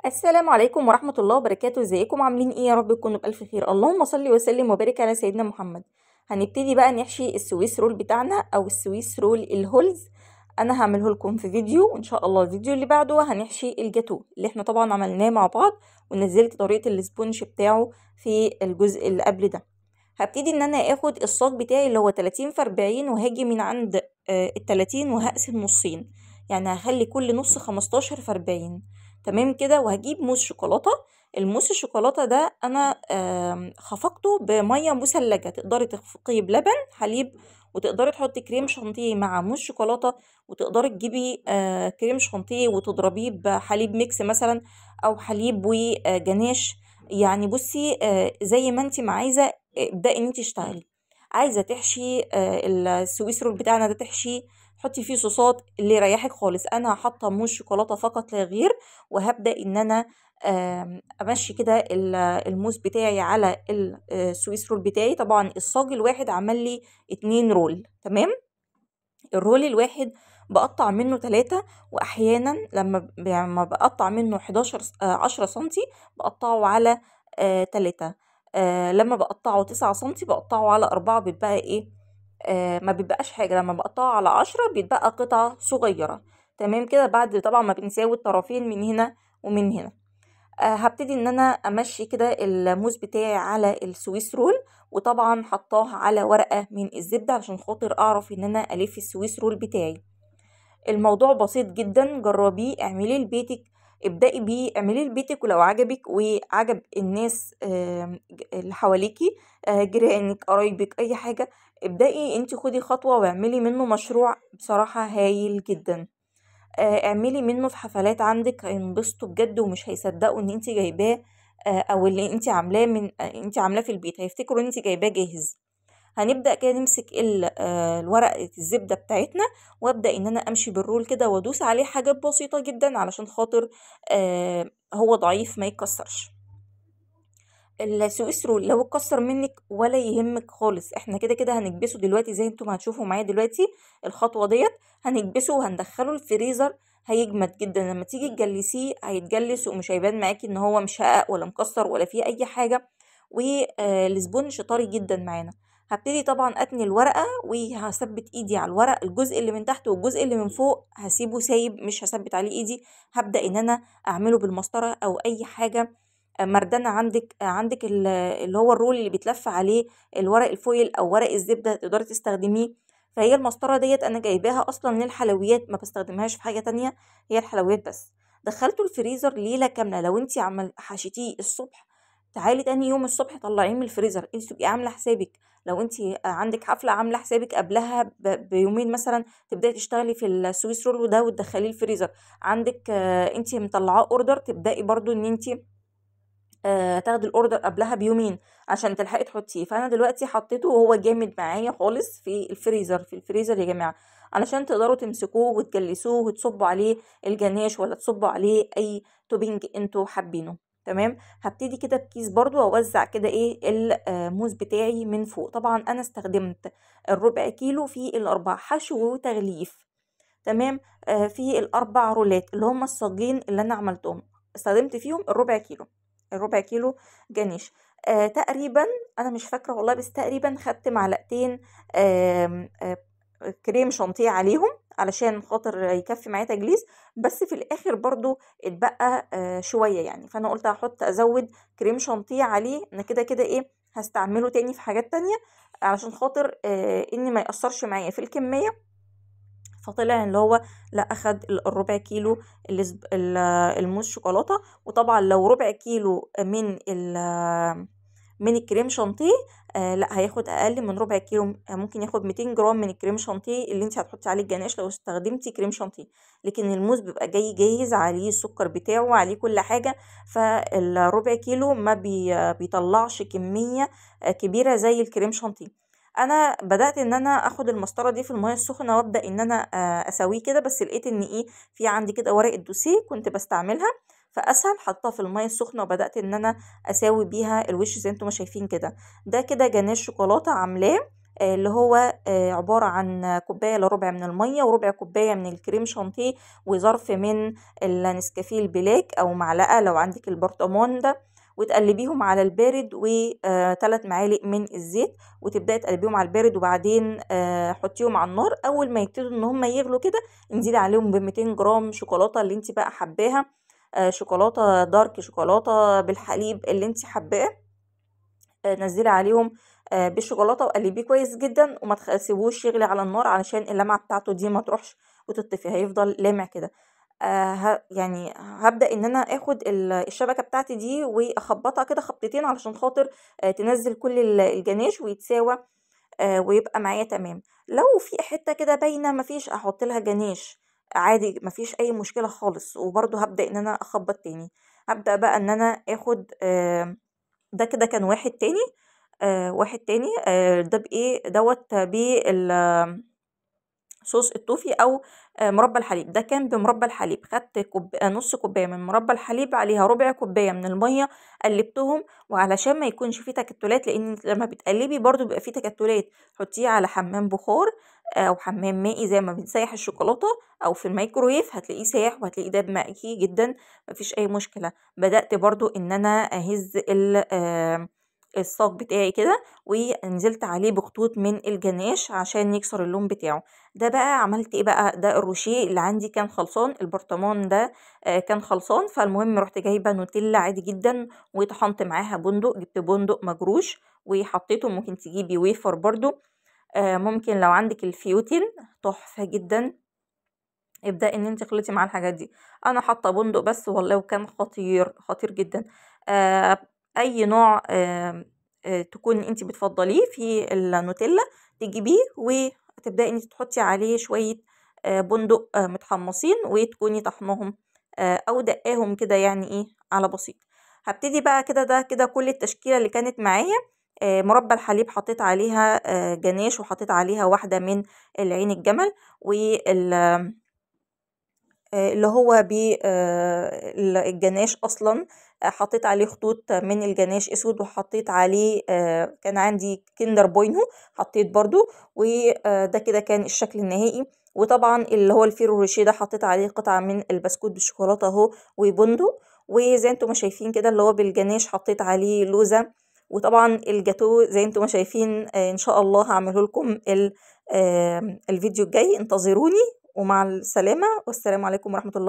السلام عليكم ورحمة الله وبركاته. ازيكم عاملين ايه؟ يا رب تكونوا بألف خير. اللهم صل وسلم وبارك على سيدنا محمد. هنبتدي بقى نحشي السويس رول بتاعنا او السويس رول الهولز. انا هعمله لكم في فيديو، وان شاء الله الفيديو اللي بعده هنحشي الجاتو اللي احنا طبعا عملناه مع بعض، ونزلت طريقة الاسبونج بتاعه في الجزء اللي قبل ده. هبتدي ان انا اخد الصاج بتاعي اللي هو 30 في 40، وهاجي من عند ال30 وهقسم نصين، يعني هخلي كل نص 15 في 40. تمام كده. وهجيب موس شوكولاتة. الموس الشوكولاتة ده انا خفقته بمية مثلجة، تقدري تخفقيه بلبن حليب، وتقدري تحطي كريم شانتيه مع موس شوكولاتة، وتقدري تجيبي كريم شانتيه وتضربيه بحليب ميكس مثلا، او حليب وجناش. يعني بصي زي ما انت ما عايزة ابدأي ان انت تشتغلي. عايزة تحشي السويس رول بتاعنا ده، تحشي حطي فيه صوصات اللي يريحك خالص. انا حاطه موس شوكولاته فقط لا غير، وهبدا ان انا امشي كده الموس بتاعي على السويس رول بتاعي. طبعا الصاج الواحد عمل لي 2 رول. تمام. الرول الواحد بقطع منه 3، واحيانا لما بقطع منه 11 10 سنتي بقطعه على 3. لما بقطعه 9 سنتي بقطعه على 4، بيبقى ايه ما بيبقاش حاجة. لما بقطعه على 10 بيتبقى قطعة صغيرة. تمام كده. بعد طبعا ما بنساوي الطرفين من هنا ومن هنا. هبتدي ان انا امشي كده الموز بتاعي على السويس رول، وطبعا حطاه على ورقة من الزبدة علشان خاطر اعرف ان انا الف السويس رول بتاعي. الموضوع بسيط جدا، جربيه اعمليه لبيتك. ابدأي بيه اعمليه لبيتك، ولو عجبك وعجب الناس اللي حواليكي، جيرانك قرايبك اي حاجة، ابدأي انت خدي خطوة واعملي منه مشروع بصراحة هايل جدا. اعملي منه في حفلات عندك، هينبسطوا بجد ومش هيصدقوا ان انت جايباه، او اللي انت عاملاه من انت عاملاه في البيت، هيفتكروا ان انت جايباه جاهز. هنبدأ كده نمسك الورقة الزبدة بتاعتنا، وابدأ ان انا امشي بالرول كده وادوس عليه حاجات بسيطة جدا علشان خاطر هو ضعيف ما يتكسرش. السويس رول لو اتكسر منك ولا يهمك خالص، احنا كده كده هنكبسه دلوقتي زي انتم هتشوفوا معايا دلوقتي. الخطوة ديت هنكبسه وهندخله الفريزر. هيجمد جدا، لما تيجي تجلسيه هيتجلس ومش هيبان معاكي ان هو مشقق ولا مكسر ولا فيه اي حاجة. والسبونج طري جدا معانا. هبتدي طبعا اتني الورقة وهثبت ايدي على الورق، الجزء اللي من تحت والجزء اللي من فوق هسيبه سايب، مش هثبت عليه ايدي. هبدأ ان انا اعمله بالمسطرة او اي حاجة مردانة عندك اللي هو الرول اللي بيتلف عليه الورق الفويل او ورق الزبدة تقدري تستخدميه. فهي المسطرة ديت انا جايباها اصلا للحلويات، ما بستخدمهاش في حاجة تانية، هي الحلويات بس. دخلته الفريزر ليلة كاملة. لو انتي حشيتيه الصبح، تعالي تاني يوم الصبح طلعيه من الفريزر. انتي تبقي عاملة حسابك لو انتي عندك حفلة، عاملة حسابك قبلها بيومين مثلا تبداي تشتغلي في السويس رول ده وتدخليه الفريزر. عندك انتي مطلعاه اوردر، تبداي برضو ان انتي تاخدي الاوردر قبلها بيومين عشان تلحقي تحطيه. فانا دلوقتي حطيته وهو جامد معايا خالص في الفريزر. في الفريزر يا جماعه، علشان تقدروا تمسكوه وتجلسوه وتصبوا عليه الجناش ولا تصبوا عليه اي توبينج انتوا حابينه. تمام. هبتدي كده بكيس برضو واوزع كده ايه الموز بتاعي من فوق. طبعا انا استخدمت الربع كيلو في الاربع حشو وتغليف. تمام. في الاربع رولات اللي هم الصاجين اللي انا عملتهم، استخدمت فيهم الربع كيلو. الربع كيلو جنيش. تقريبا انا مش فاكره والله، بس تقريبا خدت معلقتين آم، آه كريم شانتيه عليهم علشان خاطر يكفي معايا تجليس. بس في الاخر برضو اتبقى شويه يعني، فانا قلت هحط ازود كريم شانتيه عليه. انا كده كده ايه هستعمله تاني في حاجات تانية علشان خاطر اني ما يأثرش معايا في الكميه. فطلع اللي هو لا، اخد الربع كيلو الموز شوكولاته. وطبعا لو ربع كيلو من الكريم شانتيه، لا هياخد اقل من ربع كيلو. ممكن ياخد 200 جرام من الكريم شانتيه اللي انت هتحطي عليه الجناش لو استخدمتي كريم شانتيه. لكن الموز بيبقى جاي جاهز عليه السكر بتاعه، عليه كل حاجه. فالربع كيلو ما بيطلعش كميه كبيره زي الكريم شانتيه. انا بدات ان انا اخد المسطره دي في الميه السخنه وابدا ان انا اسويه كده، بس لقيت ان ايه في عندي كده ورقه دوسيه كنت بستعملها، فاسهل حطها في الميه السخنه وبدات ان انا اساوي بيها الوش زي انتم ما شايفين كده. ده كده جناش شوكولاته عاملاه. اللي هو عبارة عن كوباية إلا ربع من المية وربع كوباية من الكريم شانتيه وظرف من النسكافيه البلاك أو معلقة لو عندك البرطمان ده، وتقلبيهم على البارد و3 معالق من الزيت، وتبدأي تقلبيهم على البارد وبعدين حطيهم على النار. أول ما يبتدوا إن هم يغلوا كده انزلي عليهم ب200 جرام شوكولاتة اللي انت بقى حباها، شوكولاتة دارك، شوكولاتة بالحليب اللي انت حباه. نزلي عليهم بالشوكولاته وقلبيه كويس جدا، وما تسيبوش يغلي على النار علشان اللمعه بتاعته دي ما تروحش وتطفي، هيفضل لامع كده. يعني هبدأ ان انا اخد الشبكه بتاعتي دي واخبطها كده خبطتين علشان خاطر تنزل كل الجناش ويتساوى ويبقى معايا تمام. لو في حته كده باينه مفيش، احط لها جناش عادي، مفيش اي مشكله خالص، وبرده هبدأ ان انا اخبط تاني. هبدأ بقى ان انا اخد ده كده كان واحد تاني، واحد تاني ده بإيه دوت صوص الطوفي أو مربى الحليب. ده كان بمربى الحليب، خدت نص كوباية من مربى الحليب عليها ربع كوباية من المية، قلبتهم. وعلشان ما يكونش فيه تكتلات، لأن لما بتقلبي برضو بيبقى فيه تكتلات، حطيه على حمام بخار أو حمام مائي زي ما بنسيح الشوكولاتة، أو في الميكرويف هتلاقيه سايح وهتلاقيه داب مائي جدا، مفيش أي مشكلة. بدأت برضو إن أنا أهز الصاج بتاعي كده، ونزلت عليه بخطوط من الجناش عشان يكسر اللون بتاعه. ده بقى عملت ايه بقى، ده الروشيه اللي عندي كان خلصان، البرطمان ده كان خلصان. فالمهم رحت جايبه نوتيلا عادي جدا وطحنت معاها بندق، جبت بندق مجروش وحطيته. ممكن تجيبي ويفر برضو، ممكن لو عندك الفيوتين تحفه جدا. ابدأي ان انت تخلطي مع الحاجات دي. انا حاطه بندق بس والله، وكان خطير خطير جدا. آه اي نوع تكون انت بتفضليه في النوتيلا تجيبيه، وتبدأي ان انت تحطي عليه شويه بندق متحمصين، وتكوني طحنهم او دقاهم كده يعني ايه على بسيط. هبتدي بقى كده، ده كده كل التشكيله اللي كانت معايا. مربى الحليب حطيت عليها جناش، وحطيت عليها واحده من العين الجمل، وال اللي هو الجناش اصلا حطيت عليه خطوط من الجناش اسود، وحطيت عليه كان عندي كندر بوينو حطيت برضو، وده كده كان الشكل النهائي. وطبعا اللي هو الفيرو روشيه ده حطيت عليه قطعة من البسكوت بالشوكولاتة اهو وبندق. وزي انتم ما شايفين كده اللي هو بالجناش حطيت عليه لوزة. وطبعا الجاتو زي انتم ما شايفين ان شاء الله هعمله لكم الفيديو الجاي، انتظروني. ومع السلامة، والسلام عليكم ورحمة الله.